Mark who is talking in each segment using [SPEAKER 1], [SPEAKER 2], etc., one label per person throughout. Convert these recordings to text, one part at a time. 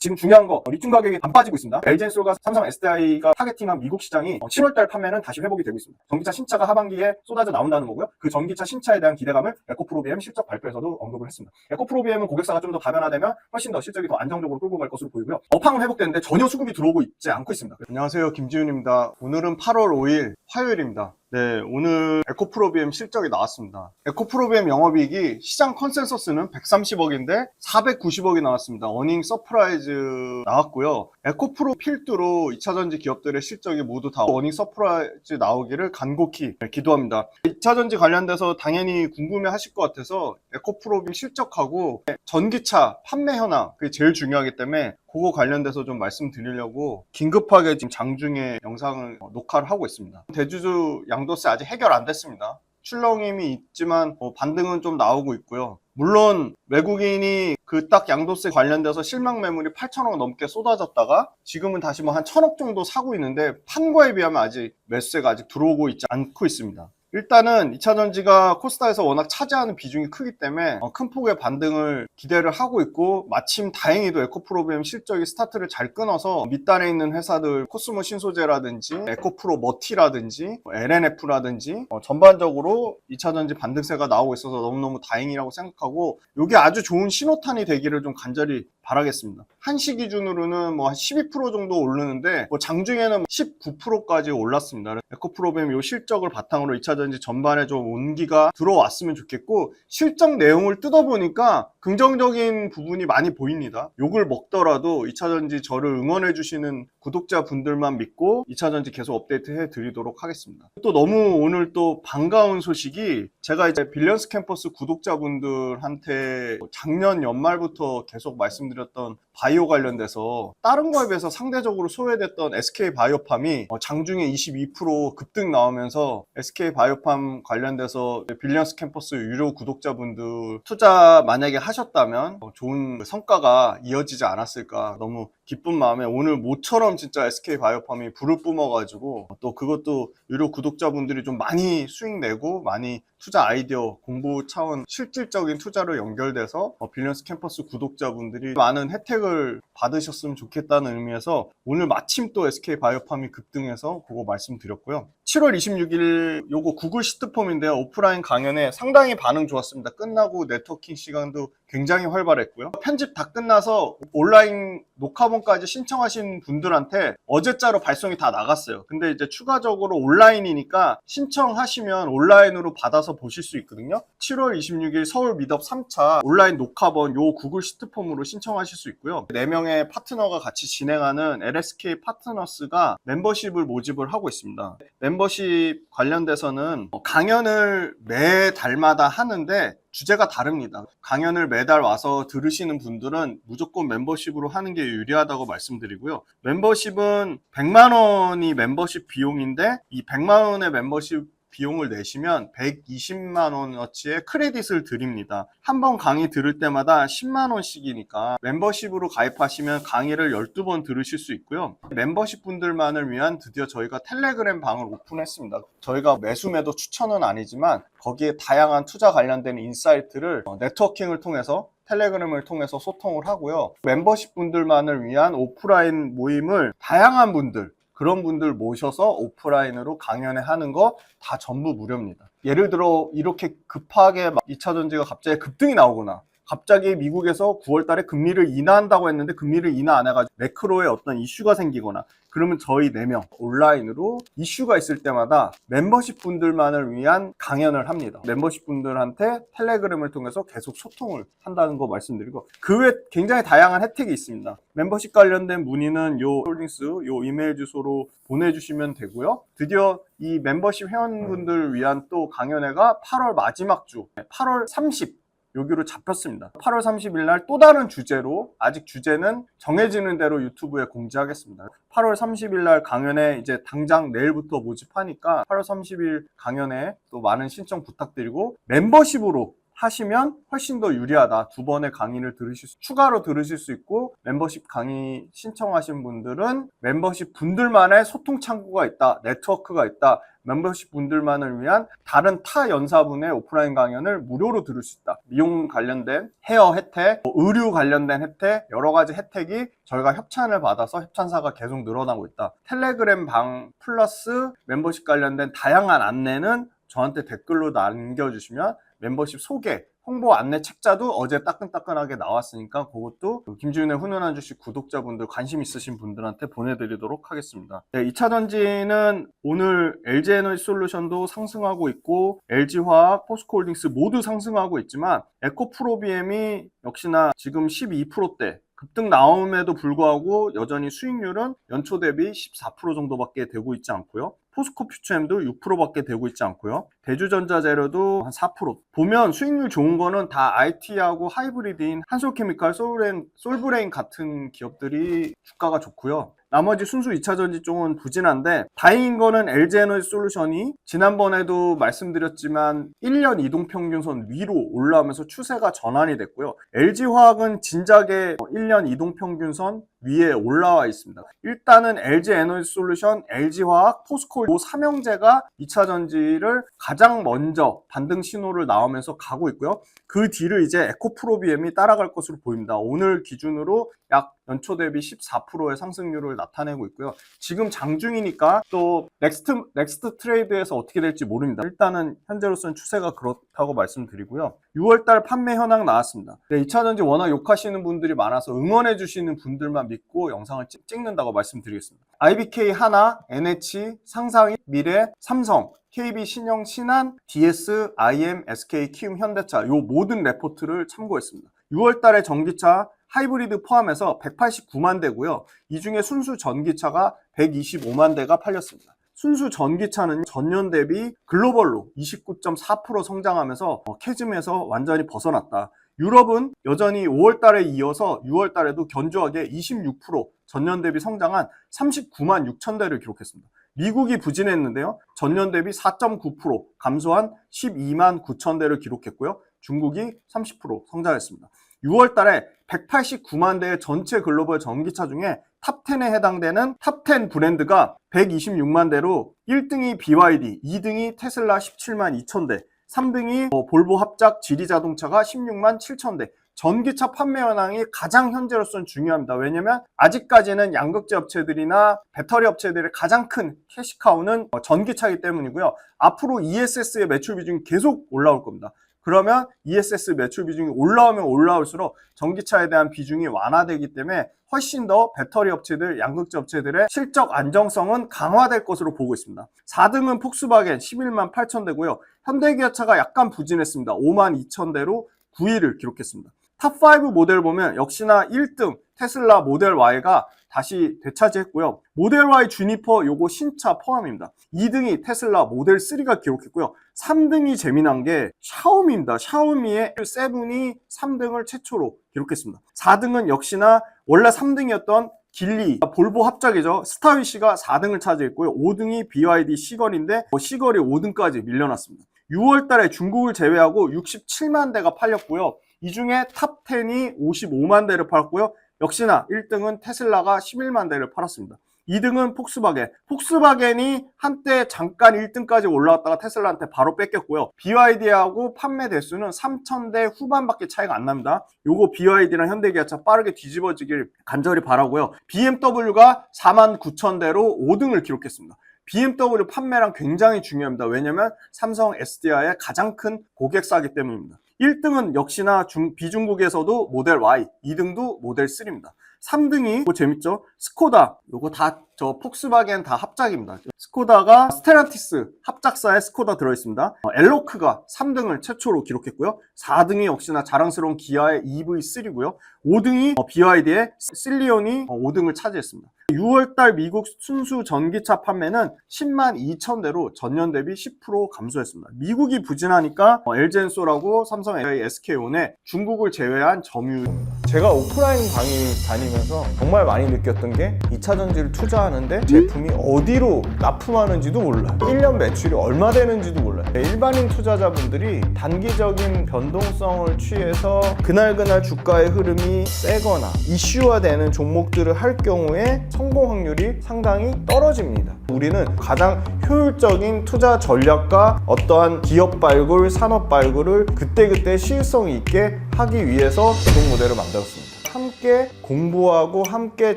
[SPEAKER 1] 지금 중요한 거 리튬 가격이 안 빠지고 있습니다. LG엔솔과 삼성 SDI가 타겟팅한 미국 시장이 7월달 판매는 다시 회복이 되고 있습니다. 전기차 신차가 하반기에 쏟아져 나온다는 거고요. 그 전기차 신차에 대한 기대감을 에코프로비엠 실적 발표에서도 언급을 했습니다. 에코프로비엠은 고객사가 좀 더 다변화되면 훨씬 더 실적이 더 안정적으로 끌고 갈 것으로 보이고요. 업황은 회복되는데 전혀 수급이 들어오고 있지 않고 있습니다.
[SPEAKER 2] 안녕하세요, 김지훈입니다. 오늘은 8월 5일 화요일입니다. 네, 오늘 에코프로비엠 실적이 나왔습니다. 에코프로비엠 영업이익이 시장 컨센서스는 130억인데 490억이 나왔습니다. 어닝 서프라이즈 나왔고요. 에코프로 필두로 2차전지 기업들의 실적이 모두 다 어닝 서프라이즈 나오기를 간곡히 기도합니다. 2차전지 관련돼서 당연히 궁금해 하실 것 같아서 에코프로비엠 실적하고 전기차 판매 현황, 그게 제일 중요하기 때문에 그거 관련돼서 좀 말씀드리려고 긴급하게 지금 장중에 영상을 녹화를 하고 있습니다. 대주주 양도세 아직 해결 안 됐습니다. 출렁임이 있지만 반등은 좀 나오고 있고요. 물론 외국인이 그 딱 양도세 관련돼서 실망 매물이 8천억 넘게 쏟아졌다가 지금은 다시 뭐 한 1,000억 정도 사고 있는데 판거에 비하면 아직 매수세가 아직 들어오고 있지 않고 있습니다. 일단은 2차전지가 코스닥에서 워낙 차지하는 비중이 크기 때문에 큰 폭의 반등을 기대를 하고 있고, 마침 다행히도 에코프로비엠 실적이 스타트를 잘 끊어서 밑단에 있는 회사들 코스모 신소재라든지 에코프로 머티라든지 LNF라든지 전반적으로 2차전지 반등세가 나오고 있어서 너무너무 다행이라고 생각하고, 이게 아주 좋은 신호탄이 되기를 좀 간절히 바라겠습니다. 한시 기준으로는 뭐 12% 정도 오르는데 장중에는 19%까지 올랐습니다. 에코프로비엠 이 실적을 바탕으로 2차전지 전반에 좀 온기가 들어왔으면 좋겠고, 실적 내용을 뜯어보니까 긍정적인 부분이 많이 보입니다. 욕을 먹더라도 2차전지 저를 응원해 주시는 구독자분들만 믿고 2차전지 계속 업데이트 해 드리도록 하겠습니다. 또 너무 오늘 또 반가운 소식이, 제가 이제 빌리언스 캠퍼스 구독자분들한테 작년 연말부터 계속 말씀드렸던 바이오 관련돼서 다른 거에 비해서 상대적으로 소외됐던 SK 바이오팜이 장중에 22% 급등 나오면서 SK 바이오팜 관련돼서 빌리언스 캠퍼스 유료 구독자분들 투자 만약에 하셨다면 좋은 성과가 이어지지 않았을까, 너무 기쁜 마음에 오늘 모처럼 진짜 SK 바이오팜이 불을 뿜어가지고 또 그것도 유료 구독자분들이 좀 많이 수익 내고 많이 투자 아이디어 공부 차원 실질적인 투자로 연결돼서 빌리언스 캠퍼스 구독자분들이 많은 혜택을 받으셨으면 좋겠다는 의미에서 오늘 마침 또 SK 바이오팜이 급등해서 그거 말씀드렸고요. 7월 26일 요거 구글 시트폼인데요. 오프라인 강연에 상당히 반응 좋았습니다. 끝나고 네트워킹 시간도 굉장히 활발했고요. 편집 다 끝나서 온라인 녹화본까지 신청하신 분들한테 어제자로 발송이 다 나갔어요. 근데 이제 추가적으로 온라인이니까 신청하시면 온라인으로 받아서 보실 수 있거든요. 7월 26일 서울 미덥 3차 온라인 녹화본 요 구글 시트폼으로 신청하실 수 있고요. 4명의 파트너가 같이 진행하는 LSK 파트너스가 멤버십을 모집을 하고 있습니다. 멤버십 관련돼서는 강연을 매달마다 하는데 주제가 다릅니다. 강연을 매달 와서 들으시는 분들은 무조건 멤버십으로 하는 게 유리하다고 말씀드리고요. 멤버십은 100만 원이 멤버십 비용인데 이 100만 원의 멤버십 비용을 내시면 120만 원어치의 크레딧을 드립니다. 한 번 강의 들을 때마다 10만 원씩이니까 멤버십으로 가입하시면 강의를 12번 들으실 수 있고요. 멤버십 분들만을 위한 드디어 저희가 텔레그램 방을 오픈했습니다. 저희가 매수 매도 추천은 아니지만 거기에 다양한 투자 관련된 인사이트를 네트워킹을 통해서 텔레그램을 통해서 소통을 하고요. 멤버십 분들만을 위한 오프라인 모임을 다양한 분들, 그런 분들 모셔서 오프라인으로 강연회 하는 거 다 전부 무료입니다. 예를 들어 이렇게 급하게 2차전지가 갑자기 급등이 나오거나, 갑자기 미국에서 9월 달에 금리를 인하한다고 했는데 금리를 인하 안 해가지고 매크로에 어떤 이슈가 생기거나, 그러면 저희 4명 온라인으로 이슈가 있을 때마다 멤버십 분들만을 위한 강연을 합니다. 멤버십 분들한테 텔레그램을 통해서 계속 소통을 한다는 거 말씀드리고, 그 외 굉장히 다양한 혜택이 있습니다. 멤버십 관련된 문의는 요 홀딩스 요 이메일 주소로 보내주시면 되고요. 드디어 이 멤버십 회원분들을 위한 또 강연회가 8월 마지막 주 8월 30 여기로 잡혔습니다. 8월 30일 날 또 다른 주제로, 아직 주제는 정해지는 대로 유튜브에 공지하겠습니다. 8월 30일 날 강연에 이제 당장 내일부터 모집하니까 8월 30일 강연에 또 많은 신청 부탁드리고, 멤버십으로 하시면 훨씬 더 유리하다. 2번의 강의를 추가로 들으실 수 있고, 멤버십 강의 신청하신 분들은 멤버십 분들만의 소통 창구가 있다, 네트워크가 있다,
[SPEAKER 1] 멤버십 분들만을 위한 다른 타 연사분의 오프라인 강연을 무료로 들을 수 있다. 미용 관련된 헤어 혜택, 의류 관련된 혜택, 여러 가지 혜택이 저희가 협찬을 받아서 협찬사가 계속 늘어나고 있다. 텔레그램 방 플러스 멤버십 관련된 다양한 안내는 저한테 댓글로 남겨주시면 멤버십 소개, 홍보 안내 책자도 어제 따끈따끈하게 나왔으니까 그것도 김지윤의 훈훈한 주식 구독자분들 관심 있으신 분들한테 보내드리도록 하겠습니다. 네, 2차 전지는 오늘 LG에너지솔루션도 상승하고 있고 LG화학, 포스코홀딩스 모두 상승하고 있지만 에코프로비엠이 역시나 지금 12%대 급등 나옴에도 불구하고 여전히 수익률은 연초 대비 14% 정도밖에 되고 있지 않고요. 포스코퓨처엠도 6%밖에 되고 있지 않고요. 대주전자재료도 한 4%. 보면 수익률 좋은 거는 다 IT하고 하이브리드인 한솔케미칼, 솔브레인 같은 기업들이 주가가 좋고요. 나머지 순수 2차전지 쪽은 부진한데 다행인 거는 LG에너지솔루션이 지난번에도 말씀드렸지만 1년 이동평균선 위로 올라오면서 추세가 전환이 됐고요. LG화학은 진작에 1년 이동평균선 위에 올라와 있습니다. 일단은 LG에너지솔루션, LG화학, 포스코 이 삼형제가 2차전지를 가장 먼저 반등 신호를 나오면서 가고 있고요. 그 뒤를 이제 에코프로비엠이 따라갈 것으로 보입니다. 오늘 기준으로 약 연초 대비 14%의 상승률을 나타내고 있고요. 지금 장중이니까 또 넥스트 트레이드에서 어떻게 될지 모릅니다. 일단은 현재로서는 추세가 그렇다고 말씀드리고요. 6월달 판매 현황 나왔습니다. 네, 2차전지 워낙 욕하시는 분들이 많아서 응원해 주시는 분들만 믿고 영상을 찍는다고 말씀드리겠습니다. IBK, 하나, NH, 상상이, 미래, 삼성, KB, 신영, 신한, DS, IM, SK, 키움, 현대차 이 모든 레포트를 참고했습니다. 6월달에 전기차 하이브리드 포함해서 189만 대고요. 이 중에 순수 전기차가 125만 대가 팔렸습니다. 순수 전기차는 전년 대비 글로벌로 29.4% 성장하면서 캐즘에서 완전히 벗어났다. 유럽은 여전히 5월달에 이어서 6월달에도 견조하게 26% 전년 대비 성장한 39만 6천 대를 기록했습니다. 미국이 부진했는데요. 전년 대비 4.9% 감소한 12만 9천 대를 기록했고요. 중국이 30% 성장했습니다. 6월 달에 189만 대의 전체 글로벌 전기차 중에 탑10에 해당되는 탑10 브랜드가 126만 대로 1등이 BYD, 2등이 테슬라 17만 2천 대, 3등이 볼보 합작 지리자동차가 16만 7천 대. 전기차 판매 현황이 가장 현재로서는 중요합니다. 왜냐면 아직까지는 양극재 업체들이나 배터리 업체들의 가장 큰 캐시카우는 전기차이기 때문이고요. 앞으로 ESS의 매출 비중이 계속 올라올 겁니다. 그러면 ESS 매출 비중이 올라오면 올라올수록 전기차에 대한 비중이 완화되기 때문에 훨씬 더 배터리 업체들, 양극재 업체들의 실적 안정성은 강화될 것으로 보고 있습니다. 4등은 폭스바겐 11만 8천 대고요. 현대기아차가 약간 부진했습니다. 5만 2천 대로 9위를 기록했습니다. 탑5 모델 보면 역시나 1등 테슬라 모델 Y가 다시 되차지했고요. 모델 Y 주니퍼 요거 신차 포함입니다. 2등이 테슬라 모델 3가 기록했고요. 3등이 재미난 게 샤오미입니다. 샤오미의 7이 3등을 최초로 기록했습니다. 4등은 역시나 원래 3등이었던 길리, 볼보 합작이죠. 스타위시가 4등을 차지했고요. 5등이 BYD 시걸인데 시걸이 5등까지 밀려났습니다. 6월 달에 중국을 제외하고 67만 대가 팔렸고요. 이 중에 탑10이 55만 대를 팔았고요. 역시나 1등은 테슬라가 11만 대를 팔았습니다. 2등은 폭스바겐. 폭스바겐이 한때 잠깐 1등까지 올라왔다가 테슬라한테 바로 뺏겼고요. BYD하고 판매 대수는 3,000대 후반밖에 차이가 안 납니다. 요거 BYD랑 현대기아차 빠르게 뒤집어지길 간절히 바라고요. BMW가 49,000대로 5등을 기록했습니다. BMW 판매량 굉장히 중요합니다. 왜냐면 삼성 SDI의 가장 큰 고객사이기 때문입니다. 1등은 역시나 비중국에서도 모델 Y, 2등도 모델 3입니다. 3등이 재밌죠? 스코다. 요거 다 폭스바겐 다 합작입니다. 스코다가 스텔란티스 합작사에 스코다 들어있습니다. 엘로크가 3등을 최초로 기록했고요. 4등이 역시나 자랑스러운 기아의 EV3고요. 5등이 BYD의 실리온이 5등을 차지했습니다. 6월달 미국 순수 전기차 판매는 10만 2천 대로 전년 대비 10% 감소했습니다. 미국이 부진하니까 LG엔솔하고 삼성 SK온의 중국을 제외한 점유.
[SPEAKER 3] 제가 오프라인 강의 다니면서 정말 많이 느꼈던 게 2차 전지를 투자할 투자하는데 제품이 어디로 납품하는지도 몰라요. 1년 매출이 얼마 되는지도 몰라요. 일반인 투자자분들이 단기적인 변동성을 취해서 그날그날 주가의 흐름이 세거나 이슈화되는 종목들을 할 경우에 성공 확률이 상당히 떨어집니다. 우리는 가장 효율적인 투자 전략과 어떠한 기업 발굴, 산업 발굴을 그때그때 시일성 있게 하기 위해서 구독 모델을 만들었습니다. 함께 공부하고 함께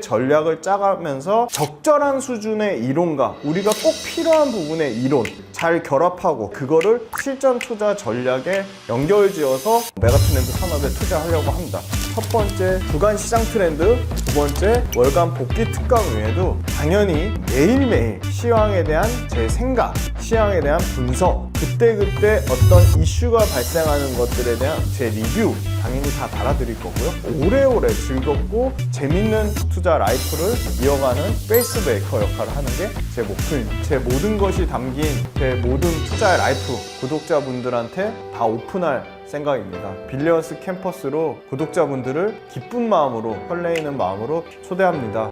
[SPEAKER 3] 전략을 짜가면서 적절한 수준의 이론과 우리가 꼭 필요한 부분의 이론 잘 결합하고 그거를 실전 투자 전략에 연결지어서 메가트렌드 산업에 투자하려고 합니다. 첫 번째, 주간 시장 트렌드, 두 번째, 월간 복귀 특강 외에도 당연히 매일매일 시황에 대한 제 생각, 시황에 대한 분석, 그때그때 어떤 이슈가 발생하는 것들에 대한 제 리뷰 당연히 다 달아드릴 거고요. 오래오래 즐겁고 재밌는 투자 라이프를 이어가는 페이스 메이커 역할을 하는 게 제 목표입니다. 제 모든 것이 담긴 제 모든 투자 라이프 구독자분들한테 다 오픈할 생각입니다. 빌리언스 캠퍼스로 구독자분들을 기쁜 마음으로, 설레이는 마음으로 초대합니다.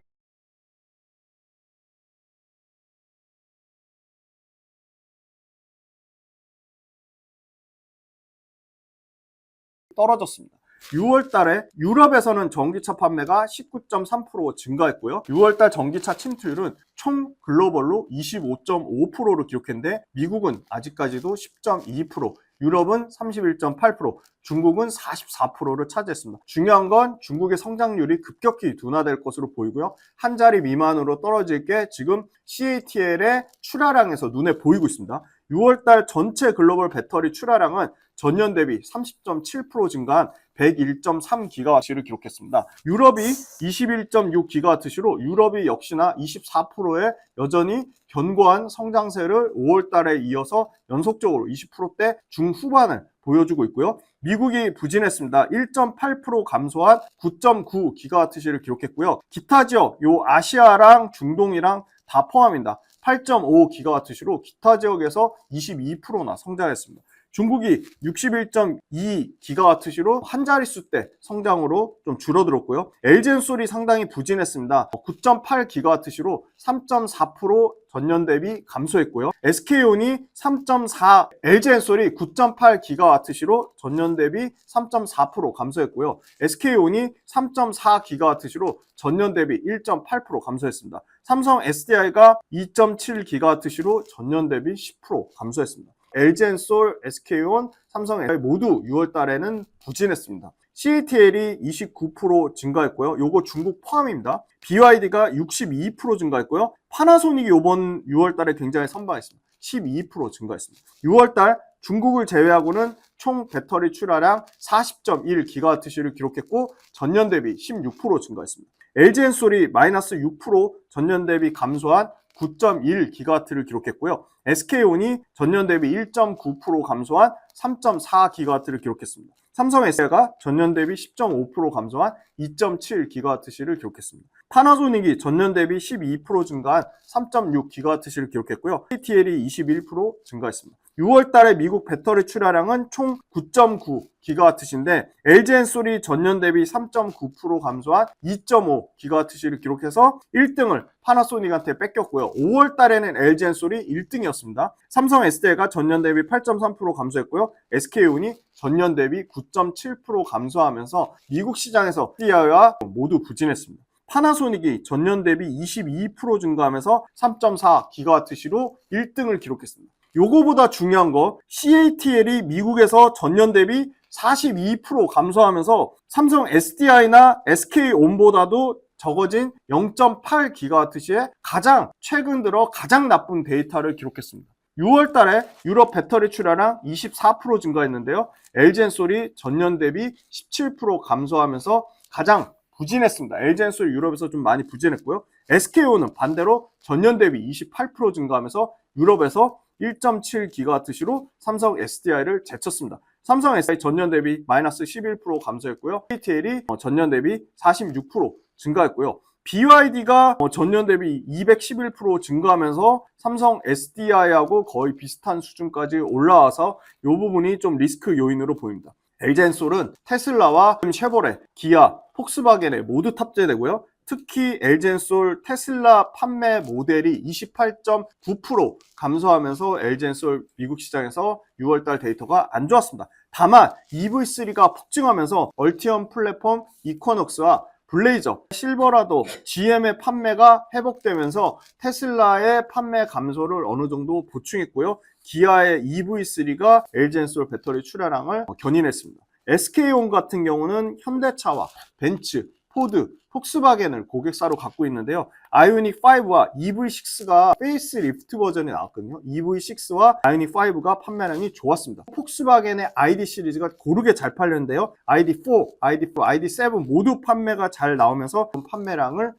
[SPEAKER 1] 떨어졌습니다. 6월 달에 유럽에서는 전기차 판매가 19.3% 증가했고요. 6월 달 전기차 침투율은 총 글로벌로 25.5%를 기록했는데 미국은 아직까지도 10.2%, 유럽은 31.8%, 중국은 44%를 차지했습니다. 중요한 건 중국의 성장률이 급격히 둔화될 것으로 보이고요. 한 자리 미만으로 떨어질 게 지금 CATL의 출하량에서 눈에 보이고 있습니다. 6월달 전체 글로벌 배터리 출하량은 전년 대비 30.7% 증가한 101.3기가와트를 기록했습니다. 유럽이 21.6기가와트시로 유럽이 역시나 24%의 여전히 견고한 성장세를 5월달에 이어서 연속적으로 20%대 중후반을 보여주고 있고요. 미국이 부진했습니다. 1.8% 감소한 9.9기가와트시를 기록했고요. 기타 지역, 요 아시아랑 중동이랑 다 포함입니다. 8.5기가와트시로 기타 지역에서 22%나 성장했습니다. 중국이 61.2기가와트시로 한 자릿수 대 성장으로 좀 줄어들었고요. LG엔솔이 상당히 부진했습니다. 9.8기가와트시로 3.4% 전년 대비 감소했고요. SK온이 3.4, LG엔솔이 9.8기가와트시로 전년 대비 3.4% 감소했고요. SK온이 3.4기가와트시로 전년 대비 1.8% 감소했습니다. 삼성 SDI가 2.7기가와트시로 전년 대비 10% 감소했습니다. LG엔솔, SK온, 삼성 SDI 모두 6월 달에는 부진했습니다. CATL이 29% 증가했고요. 요거 중국 포함입니다. BYD가 62% 증가했고요. 파나소닉이 이번 6월 달에 굉장히 선방했습니다. 12% 증가했습니다. 6월 달 중국을 제외하고는 총 배터리 출하량 40.1기가와트시를 기록했고 전년 대비 16% 증가했습니다. LG엔솔이 마이너스 6% 전년 대비 감소한 9.1기가와트를 기록했고요. SK온이 전년 대비 1.9% 감소한 3.4기가와트를 기록했습니다. 삼성 SDI가 전년 대비 10.5% 감소한 2.7기가와트시를 기록했습니다. 파나소닉이 전년 대비 12% 증가한 3.6기가와트시를 기록했고요. CATL이 21% 증가했습니다. 6월 달에 미국 배터리 출하량은 총 9.9기가와트시인데 LG엔솔이 전년 대비 3.9% 감소한 2.5기가와트시를 기록해서 1등을 파나소닉한테 뺏겼고요. 5월 달에는 LG엔솔이 1등이었습니다. 삼성 SDI가 전년 대비 8.3% 감소했고요. SK온이 전년 대비 9.7% 감소하면서 미국 시장에서 SDI와 모두 부진했습니다. 파나소닉이 전년 대비 22% 증가하면서 3.4기가와트시로 1등을 기록했습니다. 요거보다 중요한 거 CATL이 미국에서 전년 대비 42% 감소하면서 삼성 SDI나 SK온보다도 적어진 0.8기가와트시의 가장 최근 들어 가장 나쁜 데이터를 기록했습니다. 6월 달에 유럽 배터리 출하량 24% 증가했는데요. LG엔솔이 전년 대비 17% 감소하면서 가장 부진했습니다. LG엔솔이 유럽에서 좀 많이 부진했고요. SK온은 반대로 전년 대비 28% 증가하면서 유럽에서 1.7기가와트시로 삼성 SDI를 제쳤습니다. 삼성 SDI 전년 대비 마이너스 11% 감소했고요. CATL이 전년 대비 46% 증가했고요. BYD가 전년 대비 211% 증가하면서 삼성 SDI하고 거의 비슷한 수준까지 올라와서 이 부분이 좀 리스크 요인으로 보입니다. LG엔솔은 테슬라와 쉐보레, 기아, 폭스바겐에 모두 탑재되고요.
[SPEAKER 2] 특히 LG엔솔 테슬라 판매 모델이 28.9% 감소하면서 LG엔솔 미국 시장에서 6월달 데이터가 안 좋았습니다. 다만 EV3가 폭증하면서 얼티엄 플랫폼 이쿼녹스와 블레이저, 실버라도, GM의 판매가 회복되면서 테슬라의 판매 감소를 어느 정도 보충했고요. 기아의 EV3가 LG엔솔 배터리 출하량을 견인했습니다. SK온 같은 경우는 현대차와 벤츠, 포드, 폭스바겐을 고객사로 갖고 있는데요. 아이오닉 5와 EV6가 페이스리프트 버전이 나왔거든요. EV6와 아이오닉 5가 판매량이 좋았습니다. 폭스바겐의 ID 시리즈가 고르게 잘 팔렸는데요. ID4, ID4, ID7 모두 판매가 잘 나오면서 판매량을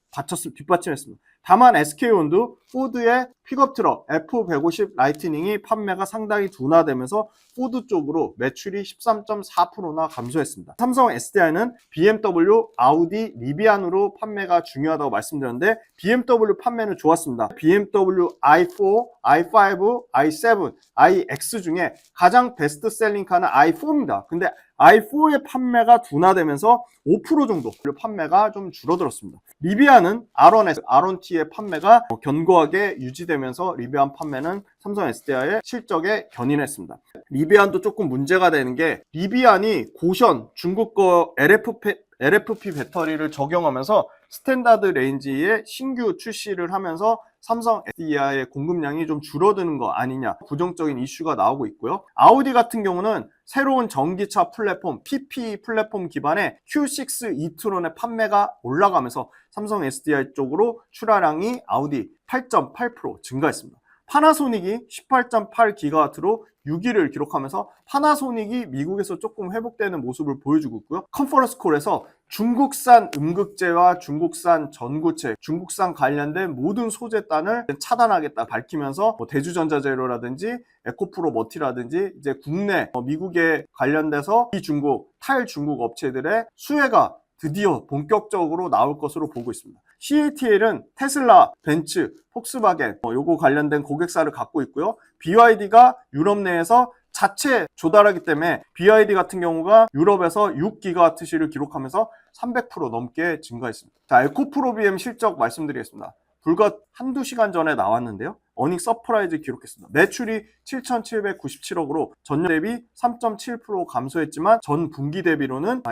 [SPEAKER 2] 뒷받침했습니다. 다만 SK온도 포드의 픽업 트럭 F150 라이트닝이 판매가 상당히 둔화되면서 포드 쪽으로 매출이 13.4%나 감소했습니다. 삼성 SDI는 BMW, 아우디, 리비안으로 판매가 중요하다고 말씀드렸는데 BMW 판매는 좋았습니다. BMW i4, i5, i7, iX 중에 가장 베스트셀링 카는 i4입니다. 근데 i4의 판매가 둔화되면서 5% 정도 판매가 좀 줄어들었습니다. 리비안은 R1S, R1T의 판매가 견고하게 유지되면서 리비안 판매는 삼성 SDI의 실적에 견인했습니다. 리비안도 조금 문제가 되는 게 리비안이 고션 중국 거 LFP 배터리를 적용하면서 스탠다드 레인지에 신규 출시를 하면서 삼성 SDI의 공급량이 좀 줄어드는 거 아니냐 부정적인 이슈가 나오고 있고요. 아우디 같은 경우는 새로운 전기차 플랫폼 PP 플랫폼 기반의 Q6 e-tron의 판매가 올라가면서 삼성 SDI 쪽으로 출하량이 아우디 8.8% 증가했습니다. 파나소닉이 18.8GW로 6위를 기록하면서 파나소닉이 미국에서 조금 회복되는 모습을 보여주고 있고요. 컨퍼런스 콜에서 중국산 음극재와 중국산 전고체, 중국산 관련된 모든 소재단을 차단하겠다 밝히면서 대주전자재료라든지 에코프로 머티라든지 이제 국내 미국에 관련돼서 비중국, 탈중국 업체들의 수혜가 드디어 본격적으로 나올 것으로 보고 있습니다. CATL은 테슬라, 벤츠, 폭스바겐 요거 관련된 고객사를 갖고 있고요. BYD가 유럽 내에서 자체 조달하기 때문에 BYD 같은 경우가 유럽에서 6GWh를 기록하면서 300% 넘게 증가했습니다. 자, 에코프로비엠 실적 말씀드리겠습니다. 불과 한두 시간 전에 나왔는데요. 어닝 서프라이즈 기록했습니다. 매출이 7,797억으로 전년 대비 3.7% 감소했지만 전 분기 대비로는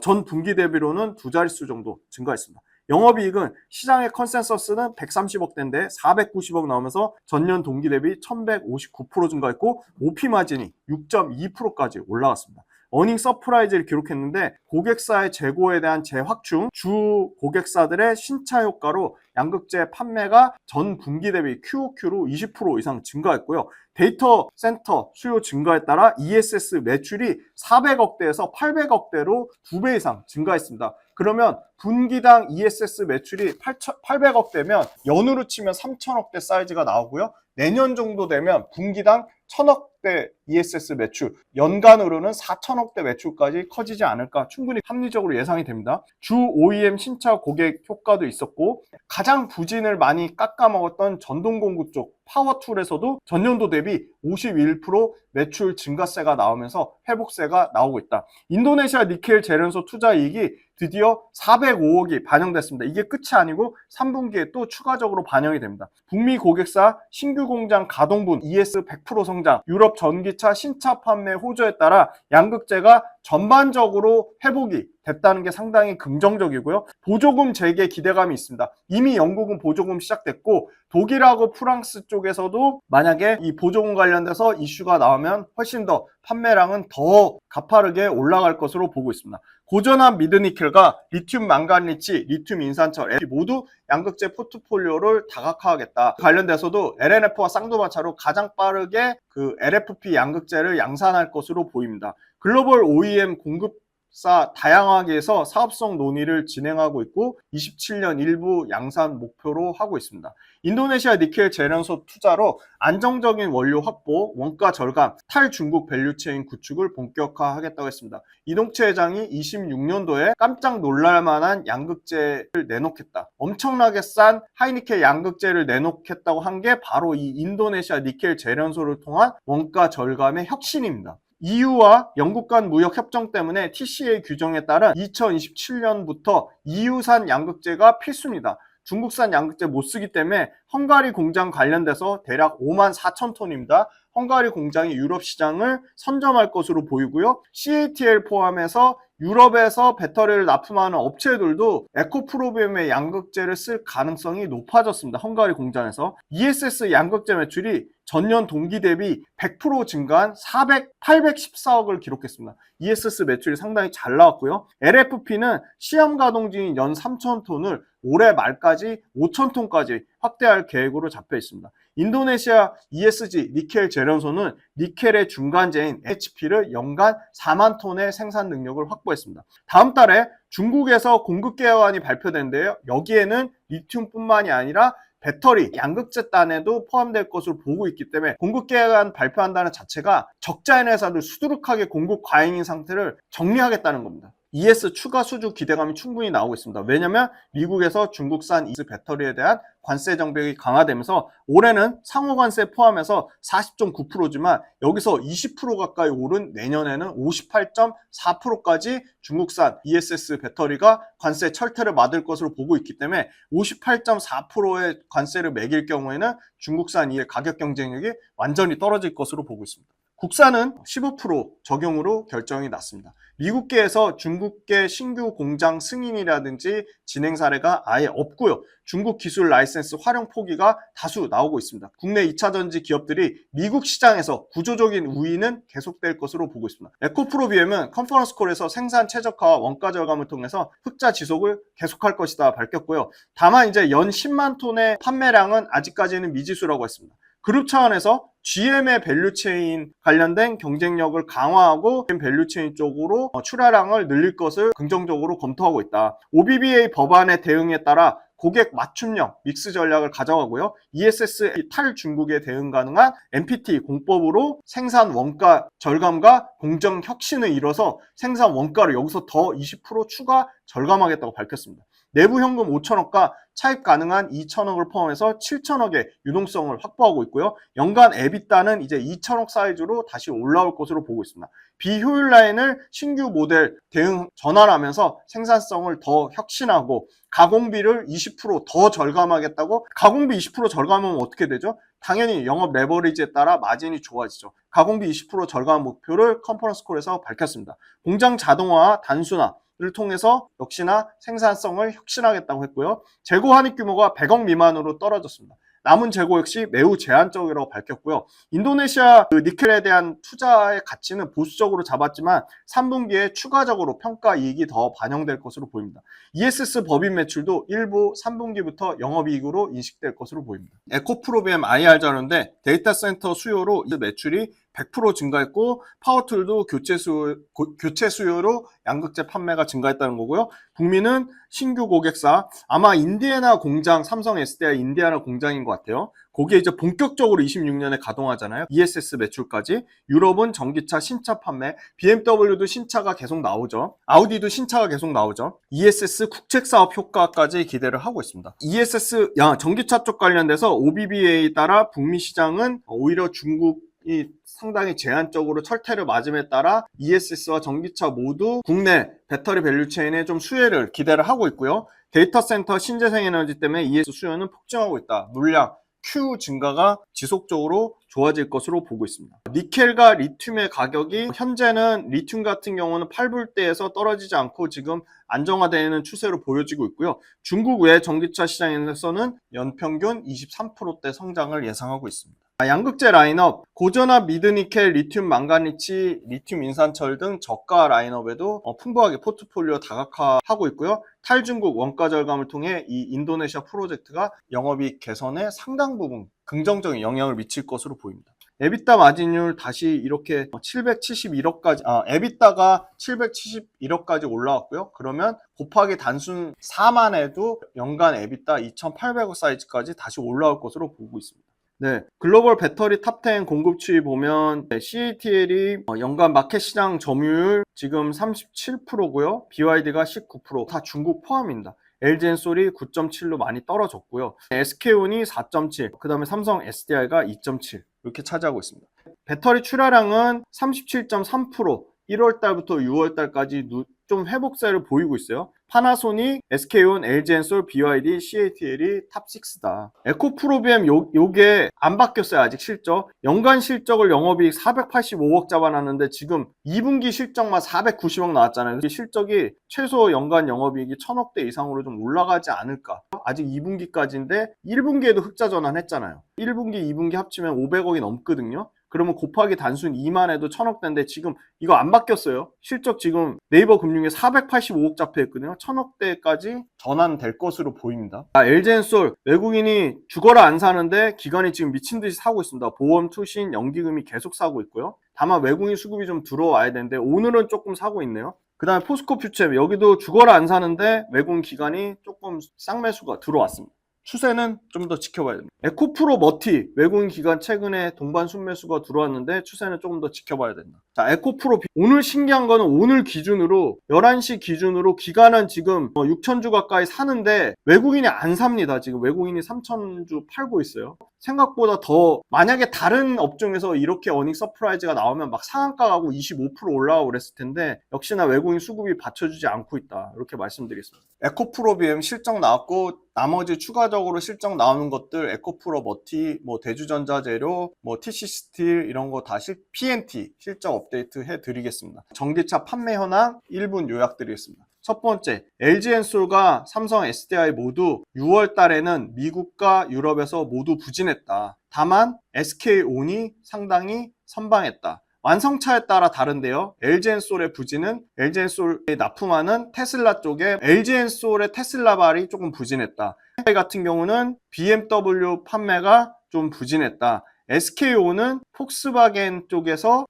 [SPEAKER 2] 전 분기 대비로는 두 자릿수 정도 증가했습니다. 영업이익은 시장의 컨센서스는 130억대인데 490억 나오면서 전년 동기 대비 1159% 증가했고 OP 마진이 6.2%까지 올라갔습니다. 어닝 서프라이즈를 기록했는데 고객사의 재고에 대한 재확충, 주 고객사들의 신차 효과로 양극재 판매가 전 분기 대비 QOQ로 20% 이상 증가했고요. 데이터 센터 수요 증가에 따라 ESS 매출이 400억대에서 800억대로 2배 이상 증가했습니다. 그러면 분기당 ESS 매출이 800억대면 연으로 치면 3천억대 사이즈가 나오고요. 내년 정도 되면 분기당 1000억대 ESS 매출, 연간으로는 4천억대 매출까지 커지지 않을까 충분히 합리적으로 예상이 됩니다. 주 OEM 신차 고객 효과도 있었고 가장 부진을 많이 깎아먹었던 전동공구 쪽 파워툴에서도 전년도 대비 51% 매출 증가세가 나오면서 회복세가 나오고 있다. 인도네시아 니켈 재련소 투자 이익이 드디어 405억이 반영됐습니다. 이게 끝이 아니고 3분기에 또 추가적으로 반영이 됩니다. 북미 고객사 신규 공장 가동분 ES 100% 성장, 유럽 전기차 신차 판매 호조에 따라 양극재가 전반적으로 회복이 됐다는 게 상당히 긍정적이고요. 보조금 재개 기대감이 있습니다. 이미 영국은 보조금 시작됐고 독일하고 프랑스 쪽에서도 만약에 이 보조금 관련돼서 이슈가 나오면 훨씬 더 판매량은 더 가파르게 올라갈 것으로 보고 있습니다. 고전한 미드니켈과 리튬 망간리치, 리튬 인산철 모두 양극재 포트폴리오를 다각화하겠다. 관련돼서도 LNF와 쌍두마차로 가장 빠르게 그 LFP 양극재를 양산할 것으로 보입니다. 글로벌 OEM 공급사 다양하게에서 사업성 논의를 진행하고 있고 27년 일부 양산 목표로 하고 있습니다. 인도네시아 니켈 재련소 투자로 안정적인 원료 확보, 원가 절감, 탈중국 밸류체인 구축을 본격화하겠다고 했습니다. 이동채 회장이 26년도에 깜짝 놀랄만한 양극재를 내놓겠다. 엄청나게 싼 하이니켈 양극재를 내놓겠다고 한 게 바로 이 인도네시아 니켈 재련소를 통한 원가 절감의 혁신입니다. EU와 영국 간 무역 협정 때문에 TCA 규정에 따른 2027년부터 EU산 양극재가 필수입니다. 중국산 양극재 못 쓰기 때문에 헝가리 공장 관련돼서 대략 54,000톤입니다. 헝가리 공장이 유럽 시장을 선점할 것으로 보이고요. CATL 포함해서 유럽에서 배터리를 납품하는 업체들도 에코프로비움의 양극재를 쓸 가능성이 높아졌습니다. 헝가리 공장에서. ESS 양극재 매출이 전년 동기 대비 100% 증가한 814억을 기록했습니다. ESS 매출이 상당히 잘 나왔고요. LFP는 시험 가동 중인 연 3,000톤을 올해 말까지 5,000톤까지 확대할 계획으로 잡혀 있습니다. 인도네시아 ESG 니켈 재련소는 니켈의 중간재인 HP를 연간 4만 톤의 생산 능력을 확보했습니다. 다음 달에 중국에서 공급 계획안이 발표된데요. 여기에는 리튬뿐만이 아니라 배터리, 양극재단에도 포함될 것으로 보고 있기 때문에 공급 계획안 발표한다는 자체가 적자인 회사들 수두룩하게 공급 과잉인 상태를 정리하겠다는 겁니다. ES 추가 수주 기대감이 충분히 나오고 있습니다. 왜냐하면 미국에서 중국산 ES 배터리에 대한 관세 정책이 강화되면서 올해는 상호 관세 포함해서 40.9%지만 여기서 20% 가까이 오른 내년에는 58.4%까지 중국산 ESS 배터리가 관세 철퇴를 맞을 것으로 보고 있기 때문에 58.4%의 관세를 매길 경우에는 중국산 이 가격 경쟁력이 완전히 떨어질 것으로 보고 있습니다. 국산은 15% 적용으로 결정이 났습니다. 미국계에서 중국계 신규 공장 승인이라든지 진행 사례가 아예 없고요. 중국 기술 라이센스 활용 포기가 다수 나오고 있습니다. 국내 2차 전지 기업들이 미국 시장에서 구조적인 우위는 계속될 것으로 보고 있습니다. 에코프로비엠은 컨퍼런스 콜에서 생산 최적화와 원가 절감을 통해서 흑자 지속을 계속할 것이다 밝혔고요. 다만 이제 연 10만 톤의 판매량은 아직까지는 미지수라고 했습니다. 그룹 차원에서 GM의 밸류체인 관련된 경쟁력을 강화하고 밸류체인 쪽으로 출하량을 늘릴 것을 긍정적으로 검토하고 있다. OBBA 법안의 대응에 따라 고객 맞춤형 믹스 전략을 가져가고요. ESS 탈중국에 대응 가능한 NPT 공법으로 생산 원가 절감과 공정 혁신을 이뤄서 생산 원가를 여기서 더 20% 추가 절감하겠다고 밝혔습니다. 내부 현금 5천억과 차입 가능한 2천억을 포함해서 7천억의 유동성을 확보하고 있고요. 연간 에비타는 이제 2천억 사이즈로 다시 올라올 것으로 보고 있습니다. 비효율 라인을 신규 모델 대응 전환하면서 생산성을 더 혁신하고 가공비를 20% 절감하겠다고. 가공비 20% 절감하면 어떻게 되죠? 당연히 영업 레버리지에 따라 마진이 좋아지죠. 가공비 20% 절감 목표를 컨퍼런스 콜에서 밝혔습니다. 공장 자동화, 단순화 를 통해서 역시나 생산성을 혁신하겠다고 했고요. 재고 환입 규모가 100억 미만으로 떨어졌습니다. 남은 재고 역시 매우 제한적이라고 밝혔고요. 인도네시아 니켈에 대한 투자의 가치는 보수적으로 잡았지만 3분기에 추가적으로 평가 이익이 더 반영될 것으로 보입니다. ESS 법인 매출도 일부 3분기부터 영업이익으로 인식될 것으로 보입니다. 에코프로비엠 IR 자료인데 데이터 센터 수요로 매출이 100% 증가했고 파워툴도 교체 수요로 양극재 판매가 증가했다는 거고요. 북미는 신규 고객사, 아마 인디애나 공장, 삼성 SDI 인디애나 공장인 것 같아요. 거기에 이제 본격적으로 26년에 가동하잖아요. ESS 매출까지. 유럽은 전기차 신차 판매, BMW도 신차가 계속 나오죠. 아우디도 신차가 계속 나오죠. ESS 국책사업 효과까지 기대를 하고 있습니다. ESS 전기차 쪽 관련돼서 OBBA에 따라 북미 시장은 오히려 중국이 상당히 제한적으로 철퇴를 맞음에 따라 ESS와 전기차 모두 국내 배터리 밸류체인에 좀 수혜를 기대를 하고 있고요. 데이터 센터 신재생에너지 때문에 ESS 수요는 폭증하고 있다. 물량 Q 증가가 지속적으로 좋아질 것으로 보고 있습니다. 니켈과 리튬의 가격이 현재는 리튬 같은 경우는 8불대에서 떨어지지 않고 지금 안정화되는 추세로 보여지고 있고요. 중국 외 전기차 시장에서는 연평균 23%대 성장을 예상하고 있습니다. 양극재 라인업, 고전압 미드니켈, 리튬 망가니치, 리튬 인산철 등 저가 라인업에도 풍부하게 포트폴리오 다각화하고 있고요. 탈중국 원가 절감을 통해 이 인도네시아 프로젝트가 영업이익 개선에 상당 부분 긍정적인 영향을 미칠 것으로 보입니다. 에비타 마진율 다시 이렇게 771억까지, 에비타가 771억까지 올라왔고요. 그러면 곱하기 단순 4만 해도 연간 에비타 2,800억 사이즈까지 다시 올라올 것으로 보고 있습니다. 네, 글로벌 배터리 탑10 공급추이 보면 CATL이 연간 마켓 시장 점유율 지금 37%고요. BYD가 19%, 다 중국 포함입니다. LG엔솔이 9.7로 많이 떨어졌고요. SK온이 4.7, 그 다음에 삼성 SDI가 2.7 이렇게 차지하고 있습니다. 배터리 출하량은 37.3%, 1월 달부터 6월 달까지 좀 회복세를 보이고 있어요. 파나소닉, SK온, LG엔솔, BYD, CATL이 탑6다. 에코프로비엠 요게 안 바뀌었어요. 아직 실적. 연간 실적을 영업이익 485억 잡아놨는데 지금 2분기 실적만 490억 나왔잖아요. 실적이 최소 연간 영업이익이 1000억대 이상으로 좀 올라가지 않을까. 아직 2분기까지인데 1분기에도 흑자 전환했잖아요. 1분기, 2분기 합치면 500억이 넘거든요. 그러면 곱하기 단순 2만 해도 1000억대인데 지금 이거 안 바뀌었어요. 실적 지금 네이버 금융에 485억 잡혀있거든요. 1000억대까지 전환될 것으로 보입니다. LG엔솔 외국인이 죽어라 안 사는데 기관이 지금 미친 듯이 사고 있습니다. 보험, 투신, 연기금이 계속 사고 있고요. 다만 외국인 수급이 좀 들어와야 되는데 오늘은 조금 사고 있네요. 그 다음에 포스코 퓨처 여기도 죽어라 안 사는데 외국인 기관이 조금 쌍매수가 들어왔습니다. 추세는 좀 더 지켜봐야 됩니다. 에코프로 머티 외국인 기관 최근에 동반 순매수가 들어왔는데 추세는 조금 더 지켜봐야 된다. 자, 에코프로 오늘 신기한 거는 오늘 기준으로 11시 기준으로 기관은 지금 6,000주 가까이 사는데 외국인이 안 삽니다. 지금 외국인이 3,000주 팔고 있어요. 생각보다 더 만약에 다른 업종에서 이렇게 어닝 서프라이즈가 나오면 막 상한가 가고 25% 올라가고 그랬을 텐데 역시나 외국인 수급이 받쳐주지 않고 있다. 이렇게 말씀드리겠습니다. 에코프로비엠 실적 나왔고 나머지 추가적으로 실적 나오는 것들 에코프로 머티, 대주전자재료, TC스틸 이런 거 다 PNT 실적 업데이트 해드리겠습니다. 전기차 판매 현황 1분 요약드리겠습니다. 첫 번째, LG엔솔과 삼성 SDI 모두 6월 달에는 미국과 유럽에서 모두 부진했다. 다만 SK온이 상당히 선방했다. 완성차에 따라 다른데요. LG엔솔의 부진은 LG엔솔에 납품하는 테슬라 쪽에 LG엔솔의 테슬라발이 조금 부진했다. 같은 경우는 BMW 판매가 좀 부진했다. SK온은 폭스바겐 쪽에서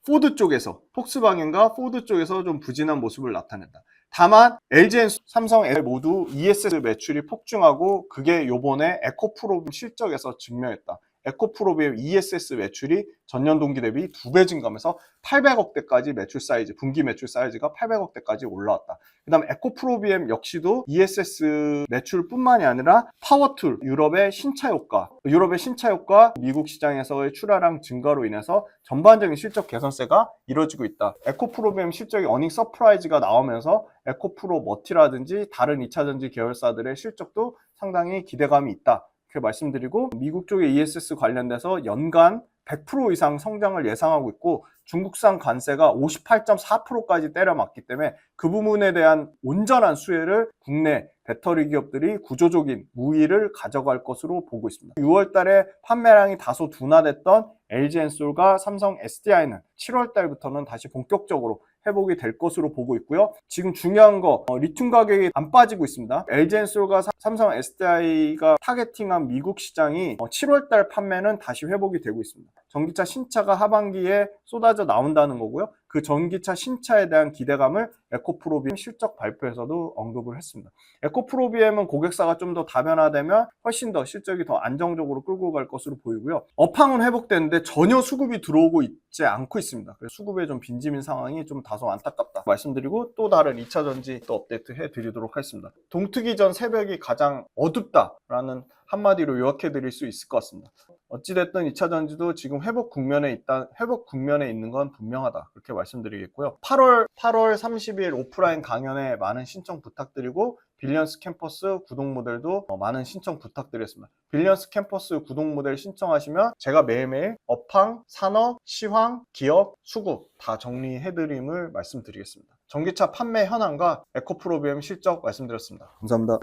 [SPEAKER 2] 폭스바겐과 포드 쪽에서 좀 부진한 모습을 나타낸다. 다만 LG엔솔, 삼성, L 모두 ESS 매출이 폭증하고 그게 요번에 에코프로비엠 실적에서 증명했다. 에코프로비엠 ESS 매출이 전년 동기 대비 2배 증가하면서 800억대까지 매출 사이즈, 분기 매출 사이즈가 800억대까지 올라왔다. 그 다음에 에코프로비엠 역시도 ESS 매출뿐만이 아니라 파워툴, 유럽의 신차 효과, 미국 시장에서의 출하량 증가로 인해서 전반적인 실적 개선세가 이루어지고 있다. 에코프로비엠 실적이 어닝 서프라이즈가 나오면서 에코프로 머티라든지 다른 2차전지 계열사들의 실적도 상당히 기대감이 있다. 이렇게 말씀드리고 미국 쪽의 ESS 관련돼서 연간 100% 이상 성장을 예상하고 있고 중국산 관세가 58.4%까지 때려맞기 때문에 그 부분에 대한 온전한 수혜를 국내 배터리 기업들이 구조적인 우위를 가져갈 것으로 보고 있습니다. 6월 달에 판매량이 다소 둔화됐던 LG엔솔과 삼성 SDI는 7월 달부터는 다시 본격적으로 회복이 될 것으로 보고 있고요. 지금 중요한 거 리튬 가격이 안 빠지고 있습니다. LG엔솔과 삼성 SDI가 타겟팅한 미국 시장이 7월 달 판매는 다시 회복이 되고 있습니다. 전기차 신차가 하반기에 쏟아져 나온다는 거고요. 그 전기차 신차에 대한 기대감을 에코프로비엠 실적 발표에서도 언급을 했습니다. 에코프로비엠은 고객사가 좀 더 다변화되면 훨씬 더 실적이 더 안정적으로 끌고 갈 것으로 보이고요. 업황은 회복되는데 전혀 수급이 들어오고 있지 않고 있습니다. 그래서 수급에 좀 빈집인 상황이 좀 다소 안타깝다 말씀드리고 또 다른 2차전지 또 업데이트 해드리도록 하겠습니다. 동트기 전 새벽이 가장 어둡다라는 한마디로 요약해 드릴 수 있을 것 같습니다. 어찌됐든 2차전지도 지금 회복 국면에 있는 건 분명하다. 그렇게 말씀드리겠고요. 8월 30일 오프라인 강연에 많은 신청 부탁드리고 빌리언스 캠퍼스 구독 모델도 많은 신청 부탁드리겠습니다. 빌리언스 캠퍼스 구독 모델 신청하시면 제가 매일매일 업황, 산업, 시황, 기업, 수급 다 정리해드림을 말씀드리겠습니다. 전기차 판매 현황과 에코프로비엠 실적 말씀드렸습니다. 감사합니다.